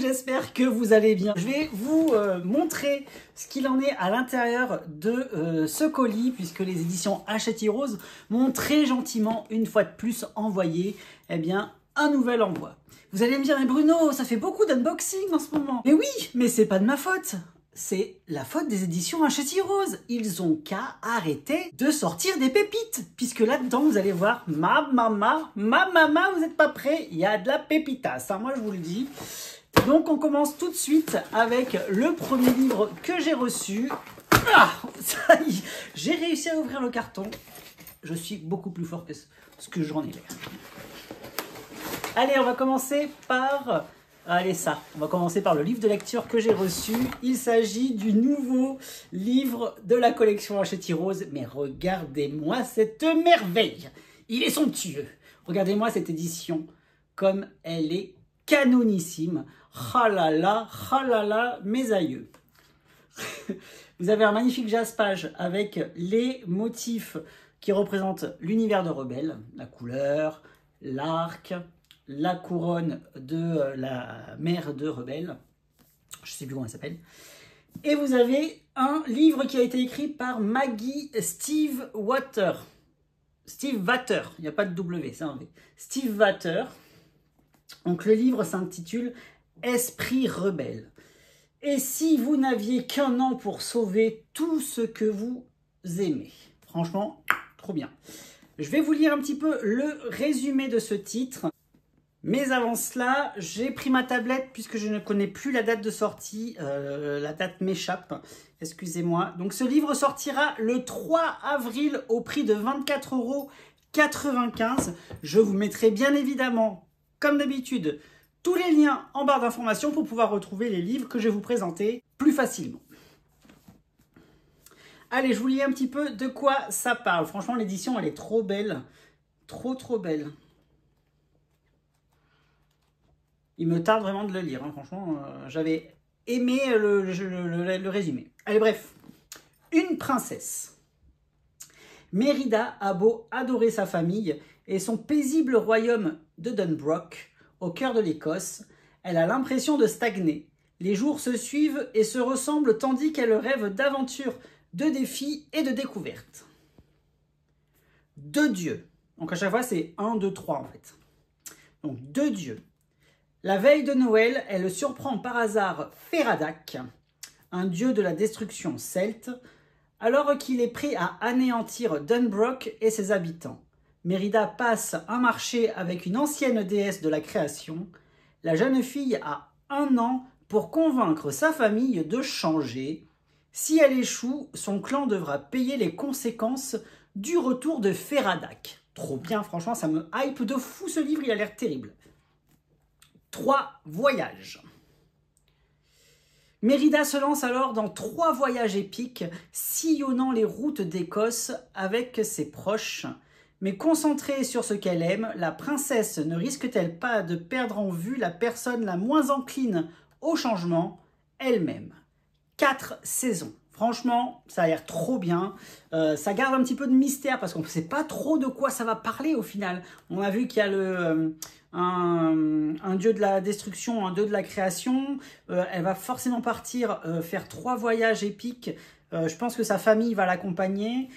j'espère que vous allez bien. Je vais vous montrer ce qu'il en est à l'intérieur de ce colis, puisque les éditions Hachette Heroes m'ont très gentiment, une fois de plus, envoyé un nouvel envoi. Vous allez me dire, mais Bruno, ça fait beaucoup d'unboxing en ce moment. Mais oui, mais c'est pas de ma faute. C'est la faute des éditions Hachette Heroes. Ils ont qu'à arrêter de sortir des pépites. Puisque là-dedans, vous allez voir, ma maman, vous n'êtes pas prêts, il y a de la pépitas, hein, moi je vous le dis. Donc on commence tout de suite avec le premier livre que j'ai reçu. Ah, ça y est, j'ai réussi à ouvrir le carton. Je suis beaucoup plus fort que ce que j'en ai l'air. Allez, on va commencer par... on va commencer par le livre de lecture que j'ai reçu. Il s'agit du nouveau livre de la collection Hachette Heroes. Mais regardez-moi cette merveille. Il est somptueux. Regardez-moi cette édition, comme elle est canonissime. Ah là là, mes aïeux. Vous avez un magnifique jaspage avec les motifs qui représentent l'univers de Rebelle, la couleur, l'arc, la couronne de la mère de Rebelle, je ne sais plus comment elle s'appelle. Et vous avez un livre qui a été écrit par Maggie Steve Water. Steve Water, il n'y a pas de W, c'est un V. Steve Water. Donc le livre s'intitule Esprit rebelle. Et si vous n'aviez qu'un an pour sauver tout ce que vous aimez. Franchement, trop bien. Je vais vous lire un petit peu le résumé de ce titre. Mais avant cela, j'ai pris ma tablette puisque je ne connais plus la date de sortie. La date m'échappe, excusez-moi. Donc ce livre sortira le 3 avril au prix de 24,95 €. Je vous mettrai bien évidemment, comme d'habitude, tous les liens en barre d'informations pour pouvoir retrouver les livres que je vais vous présenter plus facilement. Allez, je vous lis un petit peu de quoi ça parle. Franchement, l'édition, elle est trop belle. Trop belle. Il me tarde vraiment de le lire, hein. Franchement, j'avais aimé le résumé. Allez, bref. Une princesse. Mérida a beau adorer sa famille et son paisible royaume de Dunbrook, au cœur de l'Écosse, elle a l'impression de stagner. Les jours se suivent et se ressemblent tandis qu'elle rêve d'aventures, de défis et de découvertes. Deux dieux. Donc à chaque fois, c'est 1, 2, 3 en fait. Donc deux dieux. La veille de Noël, elle surprend par hasard Feradak, un dieu de la destruction celte, alors qu'il est prêt à anéantir Dunbrook et ses habitants. Mérida passe un marché avec une ancienne déesse de la création. La jeune fille a 1 an pour convaincre sa famille de changer. Si elle échoue, son clan devra payer les conséquences du retour de Feradak. Trop bien, franchement, ça me hype de fou ce livre, il a l'air terrible. 3 voyages. Mérida se lance alors dans 3 voyages épiques, sillonnant les routes d'Écosse avec ses proches. Mais concentrée sur ce qu'elle aime, la princesse ne risque-t-elle pas de perdre en vue la personne la moins encline au changement, elle-même? 4 saisons. Franchement, ça a l'air trop bien. Ça garde un petit peu de mystère parce qu'on ne sait pas trop de quoi ça va parler au final. On a vu qu'il y a un dieu de la destruction, un dieu de la création. Elle va forcément partir faire 3 voyages épiques. Je pense que sa famille va l'accompagner.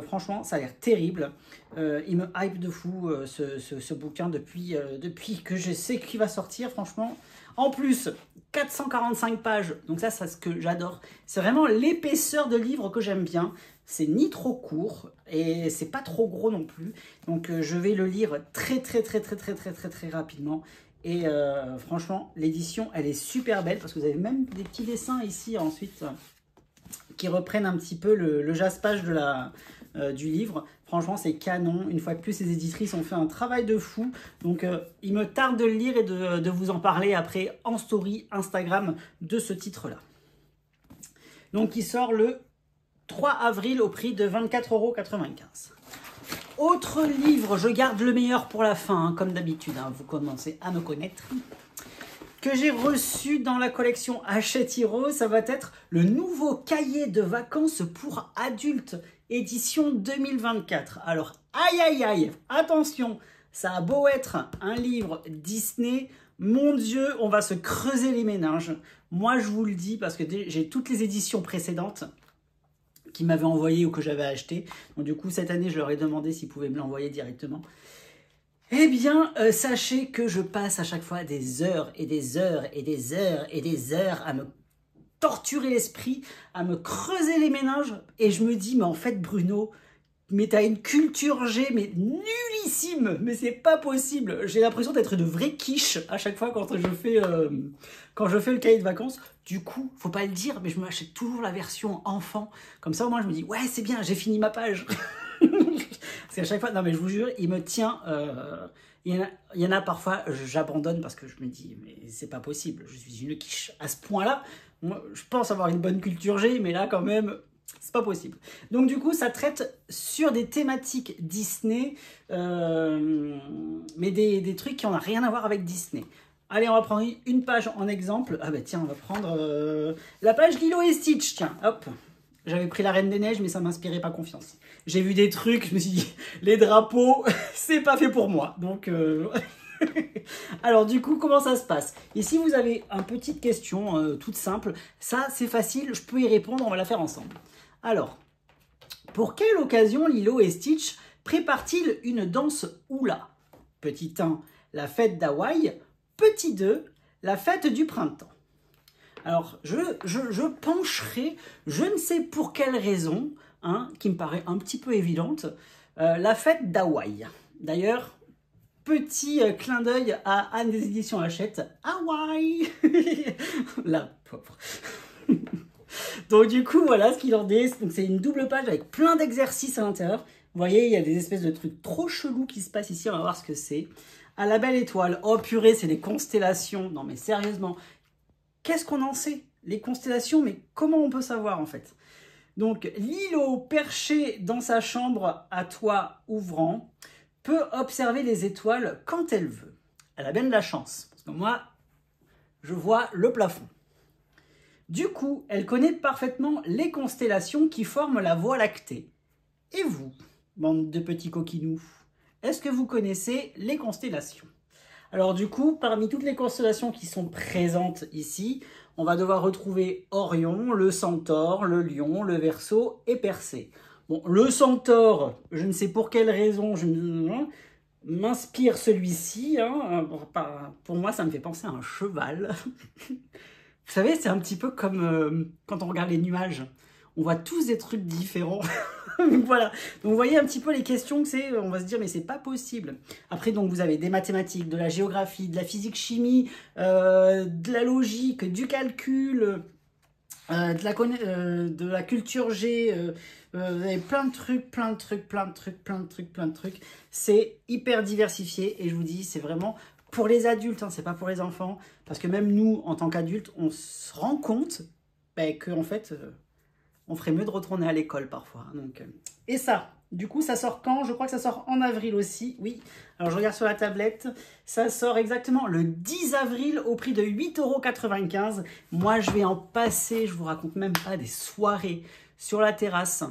Franchement, ça a l'air terrible. Il me hype de fou ce bouquin depuis que je sais qu'il va sortir, franchement. En plus, 445 pages, donc ça c'est ce que j'adore. C'est vraiment l'épaisseur de livre que j'aime bien. C'est ni trop court et c'est pas trop gros non plus. Donc je vais le lire très rapidement. Et franchement, l'édition, elle est super belle parce que vous avez même des petits dessins ici ensuite qui reprennent un petit peu le jaspage du livre. Franchement, c'est canon. Une fois de plus, les éditrices ont fait un travail de fou. Donc, il me tarde de le lire et de vous en parler après en story Instagram de ce titre-là. Donc, il sort le 3 avril au prix de 24,95 €. Autre livre, je garde le meilleur pour la fin, hein, comme d'habitude. Hein, vous commencez à me connaître. Que j'ai reçu dans la collection Hachette Heroes, ça va être le nouveau cahier de vacances pour adultes, édition 2024. Alors, aïe, attention, ça a beau être un livre Disney, mon Dieu, on va se creuser les méninges. Moi, je vous le dis, parce que j'ai toutes les éditions précédentes qui m'avaient envoyé ou que j'avais acheté. Donc du coup, cette année, je leur ai demandé s'ils pouvaient me l'envoyer directement. Eh bien, sachez que je passe à chaque fois des heures et des heures et des heures et des heures à me torturer l'esprit, à me creuser les méninges. Et je me dis, mais en fait, Bruno, mais t'as une culture G, mais nullissime, mais c'est pas possible. J'ai l'impression d'être une vraie quiche à chaque fois quand je fais le cahier de vacances. Du coup, faut pas le dire, mais je m'achète toujours la version enfant. Comme ça, au moins, je me dis, ouais, c'est bien, j'ai fini ma page. Parce qu'à chaque fois, non mais je vous jure, il me tient. Il y en a parfois, j'abandonne parce que je me dis, mais c'est pas possible, je suis une quiche à ce point-là. Moi, je pense avoir une bonne culture G, mais là, quand même, c'est pas possible. Donc du coup, ça traite sur des thématiques Disney, mais des trucs qui n'ont rien à voir avec Disney. Allez, on va prendre une page en exemple. Ah bah tiens, on va prendre la page Lilo et Stitch. Tiens, hop. J'avais pris la Reine des Neiges, mais ça m'inspirait pas confiance. J'ai vu des trucs, je me suis dit, les drapeaux, c'est pas fait pour moi. Donc, alors du coup, comment ça se passe? Ici, vous avez une petite question toute simple. Ça, c'est facile, je peux y répondre, on va la faire ensemble. Alors, pour quelle occasion Lilo et Stitch préparent-ils une danse hula? Petit 1, la fête d'Hawaï. Petit 2, la fête du printemps. Alors, je pencherai, je ne sais pour quelle raison, hein, qui me paraît un petit peu évidente, la fête d'Hawaï. D'ailleurs, petit clin d'œil à Anne des éditions Hachette. Hawaï. La pauvre. Donc du coup, voilà ce qu'il en est. Donc c'est une double page avec plein d'exercices à l'intérieur. Vous voyez, il y a des espèces de trucs trop chelous qui se passent ici. On va voir ce que c'est. À la belle étoile. Oh purée, c'est des constellations. Non mais sérieusement. Qu'est-ce qu'on en sait? Les constellations, mais comment on peut savoir en fait? Donc, Lilo, perché dans sa chambre à toit ouvrant, peut observer les étoiles quand elle veut. Elle a bien de la chance, parce que moi, je vois le plafond. Du coup, elle connaît parfaitement les constellations qui forment la Voie lactée. Et vous, bande de petits coquinous, est-ce que vous connaissez les constellations? Alors du coup, parmi toutes les constellations qui sont présentes ici, on va devoir retrouver Orion, le Centaure, le Lion, le Verseau et Persée. Bon, le Centaure, je ne sais pour quelle raison, je m'inspire celui-ci. Hein, pour moi, ça me fait penser à un cheval. Vous savez, c'est un petit peu comme quand on regarde les nuages. On voit tous des trucs différents. Voilà, donc vous voyez un petit peu les questions que c'est, on va se dire mais c'est pas possible. Après donc vous avez des mathématiques, de la géographie, de la physique-chimie, de la logique, du calcul, de la culture G, vous avez plein de trucs, plein de trucs, plein de trucs, plein de trucs, plein de trucs. C'est hyper diversifié et je vous dis c'est vraiment pour les adultes, hein, c'est pas pour les enfants, parce que même nous en tant qu'adultes on se rend compte que en fait on ferait mieux de retourner à l'école parfois. Donc, et ça, du coup, ça sort quand? Je crois que ça sort en avril aussi. Oui, alors je regarde sur la tablette. Ça sort exactement le 10 avril au prix de 8,95 €. Moi, je vais en passer, je vous raconte même pas, des soirées sur la terrasse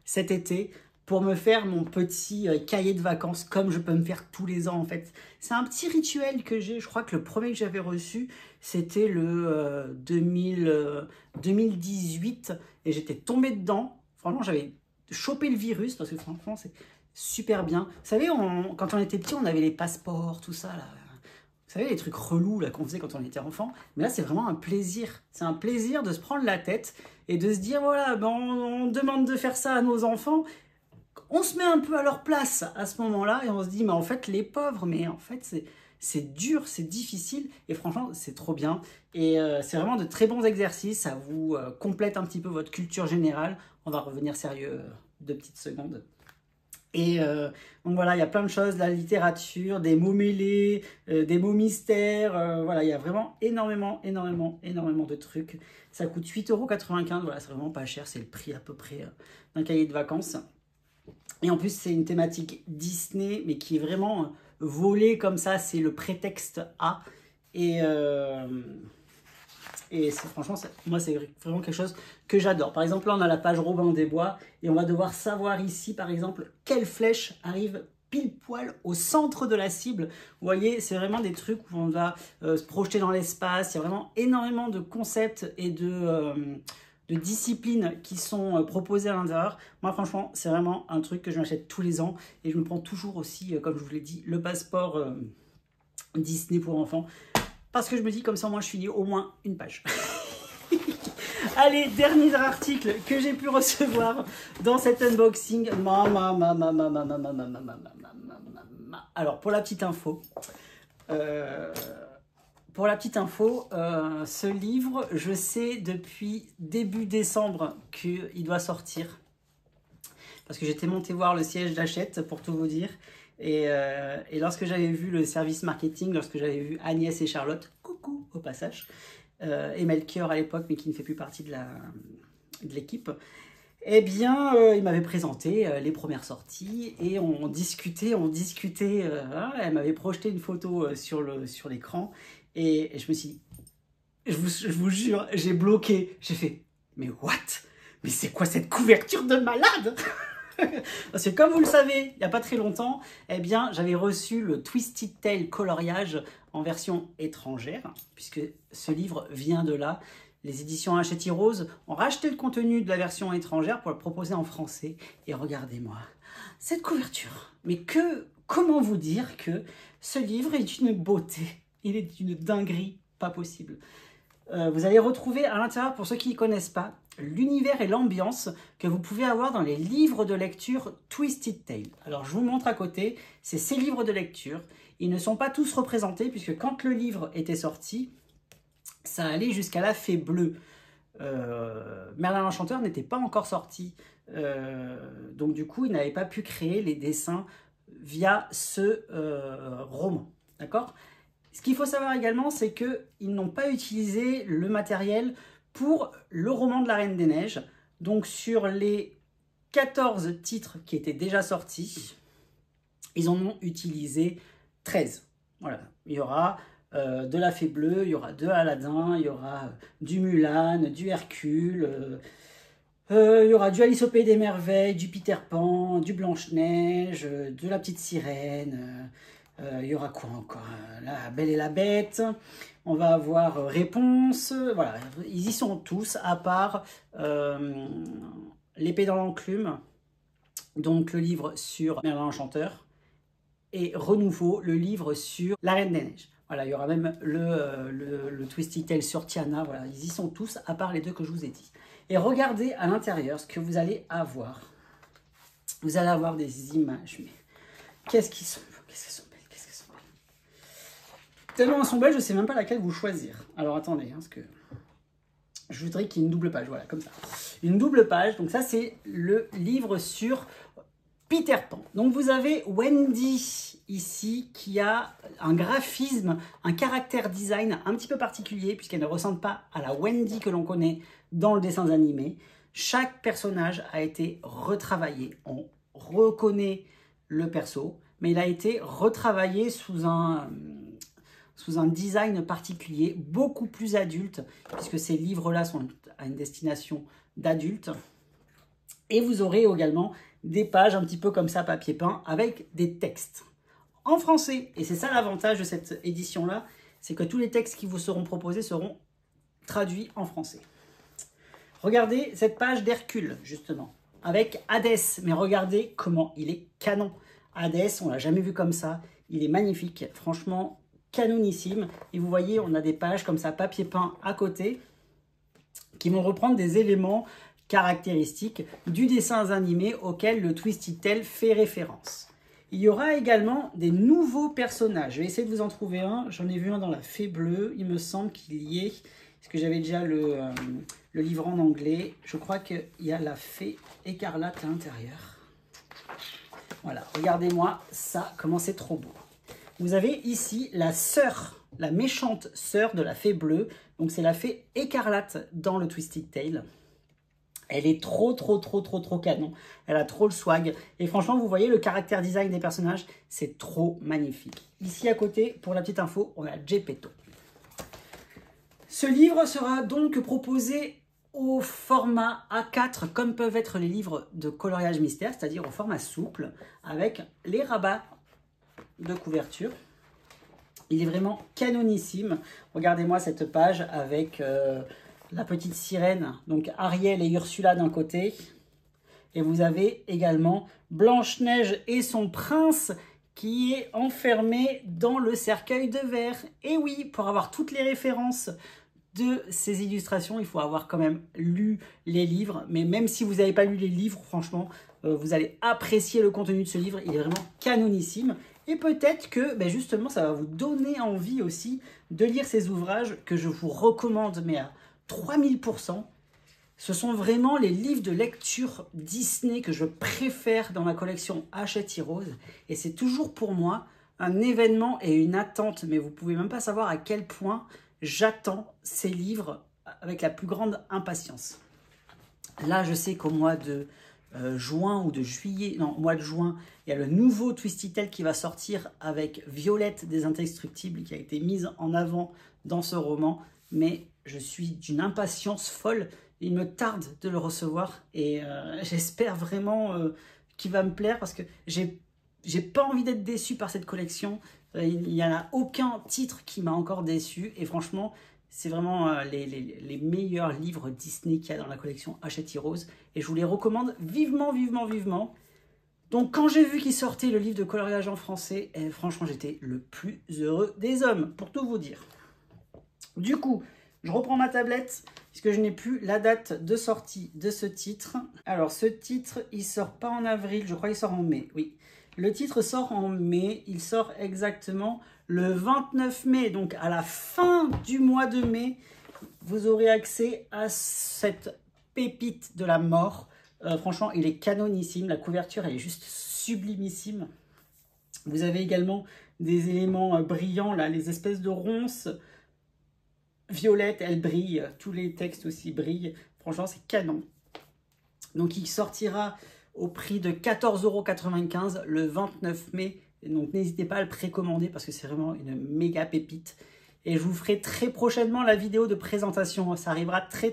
cet été pour me faire mon petit cahier de vacances comme je peux me faire tous les ans en fait. C'est un petit rituel que j'ai, je crois que le premier que j'avais reçu, c'était le 2018 et j'étais tombée dedans. Franchement, j'avais chopé le virus parce que franchement, c'est super bien. Vous savez, quand on était petit, on avait les passeports, tout ça là. Vous savez, les trucs relous là qu'on faisait quand on était enfant. Mais là, c'est vraiment un plaisir. C'est un plaisir de se prendre la tête et de se dire, voilà, ben, on demande de faire ça à nos enfants. On se met un peu à leur place à ce moment-là et on se dit, mais en fait, les pauvres, mais en fait, c'est dur, c'est difficile et franchement, c'est trop bien. Et c'est vraiment de très bons exercices, ça vous complète un petit peu votre culture générale. On va revenir sérieux 2 petites secondes. Et donc voilà, il y a plein de choses, la littérature, des mots mêlés, des mots mystères, voilà, il y a vraiment énormément de trucs. Ça coûte 8,95 €, voilà, c'est vraiment pas cher, c'est le prix à peu près d'un cahier de vacances. Et en plus, c'est une thématique Disney, mais qui est vraiment volée comme ça, c'est le prétexte à. Et franchement, moi, c'est vraiment quelque chose que j'adore. Par exemple, là, on a la page Robin des Bois, et on va devoir savoir ici, par exemple, quelle flèche arrive pile poil au centre de la cible. Vous voyez, c'est vraiment des trucs où on va se projeter dans l'espace. Il y a vraiment énormément de concepts et de disciplines qui sont proposées à l'intérieur. Moi, franchement, c'est vraiment un truc que je m'achète tous les ans. Et je me prends toujours aussi, comme je vous l'ai dit, le passeport Disney pour enfants. Parce que je me dis, comme ça, moi, je finis au moins une page. Allez, dernier article que j'ai pu recevoir dans cet unboxing. Alors, pour la petite info, ce livre, je sais depuis début décembre qu'il doit sortir. Parce que j'étais montée voir le siège d'Hachette, pour tout vous dire. Et lorsque j'avais vu le service marketing, lorsque j'avais vu Agnès et Charlotte, coucou au passage, et Melchior à l'époque, mais qui ne fait plus partie de l'équipe, eh bien, il m'avait présenté les premières sorties et on discutait. Elle m'avait projeté une photo sur l'écran et je me suis dit, je vous jure, j'ai bloqué. J'ai fait, mais what? Mais c'est quoi cette couverture de malade? Parce que comme vous le savez, il n'y a pas très longtemps, eh bien, j'avais reçu le Twisted Tale coloriage en version étrangère, puisque ce livre vient de là. Les éditions Hachette Heroes ont racheté le contenu de la version étrangère pour le proposer en français. Et regardez-moi, cette couverture. Mais comment vous dire que ce livre est d'une beauté? Il est d'une dinguerie pas possible. Vous allez retrouver à l'intérieur, pour ceux qui ne connaissent pas, l'univers et l'ambiance que vous pouvez avoir dans les livres de lecture Twisted Tale. Alors, je vous montre à côté, c'est ces livres de lecture. Ils ne sont pas tous représentés, puisque quand le livre était sorti, ça allait jusqu'à la Fée Bleue. Merlin l'Enchanteur n'était pas encore sorti. Donc, du coup, il n'avait pas pu créer les dessins via ce roman. D'accord ? Ce qu'il faut savoir également, c'est qu'ils n'ont pas utilisé le matériel pour le roman de la Reine des Neiges. Donc sur les 14 titres qui étaient déjà sortis, ils en ont utilisé 13. Voilà, il y aura de la Fée Bleue, il y aura de Aladdin, il y aura du Mulan, du Hercule, il y aura du Alice au Pays des Merveilles, du Peter Pan, du Blanche-Neige, de la Petite Sirène... il y aura quoi encore? La Belle et la Bête. On va avoir Réponse. Voilà, ils y sont tous, à part L'Épée dans l'enclume, donc le livre sur Merlin l'Enchanteur, et Renouveau, le livre sur la Reine des Neiges. Voilà, il y aura même le Twisted Tale sur Tiana. Voilà, ils y sont tous, à part les deux que je vous ai dit. Et regardez à l'intérieur ce que vous allez avoir. Vous allez avoir des images, mais qu'est-ce qu'ils sont? Tellement elles sont belles, je ne sais même pas laquelle vous choisir. Alors attendez, parce que je voudrais qu'il y ait une double page, voilà, comme ça. Une double page, donc ça c'est le livre sur Peter Pan. Donc vous avez Wendy ici qui a un graphisme, un caractère design un petit peu particulier puisqu'elle ne ressemble pas à la Wendy que l'on connaît dans le dessin animé. Chaque personnage a été retravaillé. On reconnaît le perso, mais il a été retravaillé sous un design particulier, beaucoup plus adulte, puisque ces livres-là sont à une destination d'adultes. Et vous aurez également des pages un petit peu comme ça, papier peint, avec des textes en français. Et c'est ça l'avantage de cette édition-là, c'est que tous les textes qui vous seront proposés seront traduits en français. Regardez cette page d'Hercule, justement, avec Hadès. Mais regardez comment il est canon. Hadès, on ne l'a jamais vu comme ça. Il est magnifique, franchement, canonissime. Et vous voyez, on a des pages comme ça, papier peint à côté, qui vont reprendre des éléments caractéristiques du dessin animé auquel le Twisted Tale fait référence. Il y aura également des nouveaux personnages. Je vais essayer de vous en trouver un. J'en ai vu un dans la Fée Bleue. Il me semble qu'il y est, parce que j'avais déjà le livre en anglais. Je crois qu'il y a la Fée Écarlate à l'intérieur. Voilà, regardez-moi ça, comment c'est trop beau. Vous avez ici la sœur, la méchante sœur de la Fée Bleue. Donc c'est la Fée Écarlate dans le Twisted Tale. Elle est trop canon. Elle a trop le swag. Et franchement, vous voyez le caractère design des personnages, c'est trop magnifique. Ici à côté, pour la petite info, on a Geppetto. Ce livre sera donc proposé au format A4 comme peuvent être les livres de coloriage mystère, c'est-à-dire au format souple avec les rabats de couverture. Il est vraiment canonissime. Regardez-moi cette page avec la petite sirène, donc Ariel et Ursula d'un côté. Et vous avez également Blanche-Neige et son prince qui est enfermé dans le cercueil de verre. Et oui, pour avoir toutes les références de ces illustrations, il faut avoir quand même lu les livres. Mais même si vous n'avez pas lu les livres, franchement, vous allez apprécier le contenu de ce livre. Il est vraiment canonissime. Et peut-être que justement, ça va vous donner envie aussi de lire ces ouvrages que je vous recommande, mais à 3000%. Ce sont vraiment les livres de lecture Disney que je préfère dans la collection Hachette Heroes. Et c'est toujours pour moi un événement et une attente. Mais vous pouvez même pas savoir à quel point j'attends ces livres avec la plus grande impatience. Là, je sais qu'au mois de juin ou de juillet, non, au mois de juin, il y a le nouveau Twisty Tale qui va sortir avec Violette des Indestructibles qui a été mise en avant dans ce roman. Mais je suis d'une impatience folle. Il me tarde de le recevoir et j'espère vraiment qu'il va me plaire parce que j'ai pas envie d'être déçu par cette collection. Il n'y en a aucun titre qui m'a encore déçu et franchement, c'est vraiment les meilleurs livres Disney qu'il y a dans la collection Hachette Heroes et je vous les recommande vivement, vivement, vivement. Donc quand j'ai vu qu'il sortait le livre de coloriage en français, franchement, j'étais le plus heureux des hommes, pour tout vous dire. Du coup, je reprends ma tablette puisque je n'ai plus la date de sortie de ce titre. Alors, ce titre, il sort pas en avril, je crois qu'il sort en mai, oui. Le titre sort en mai, il sort exactement le 29 mai. Donc, à la fin du mois de mai, vous aurez accès à cette pépite de la mort. Franchement, il est canonissime. La couverture, elle est juste sublimissime. Vous avez également des éléments brillants, là, les espèces de ronces. Violette, elle brille, tous les textes aussi brillent. Franchement, c'est canon. Donc, il sortira au prix de 14,95 € le 29 mai. Donc, n'hésitez pas à le précommander parce que c'est vraiment une méga pépite. Et je vous ferai très prochainement la vidéo de présentation. Ça arrivera très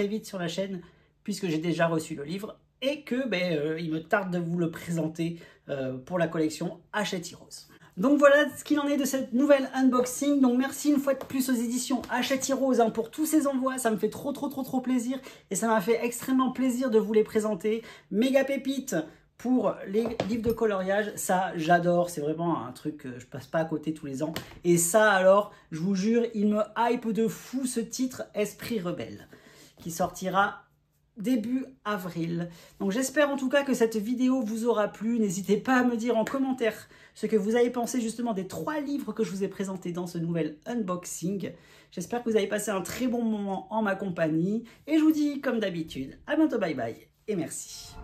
vite sur la chaîne puisque j'ai déjà reçu le livre et que il me tarde de vous le présenter pour la collection Hachette Heroes. Donc voilà ce qu'il en est de cette nouvelle unboxing. Donc merci une fois de plus aux éditions Hachette Heroes pour tous ces envois. Ça me fait trop plaisir et ça m'a fait extrêmement plaisir de vous les présenter. Méga pépite pour les livres de coloriage. Ça, j'adore. C'est vraiment un truc que je passe pas à côté tous les ans. Et ça alors, je vous jure, il me hype de fou ce titre Esprit Rebelle qui sortira début avril. Donc j'espère en tout cas que cette vidéo vous aura plu. N'hésitez pas à me dire en commentaire ce que vous avez pensé justement des 3 livres que je vous ai présentés dans ce nouvel unboxing. J'espère que vous avez passé un très bon moment en ma compagnie. Et je vous dis comme d'habitude, à bientôt, bye bye et merci.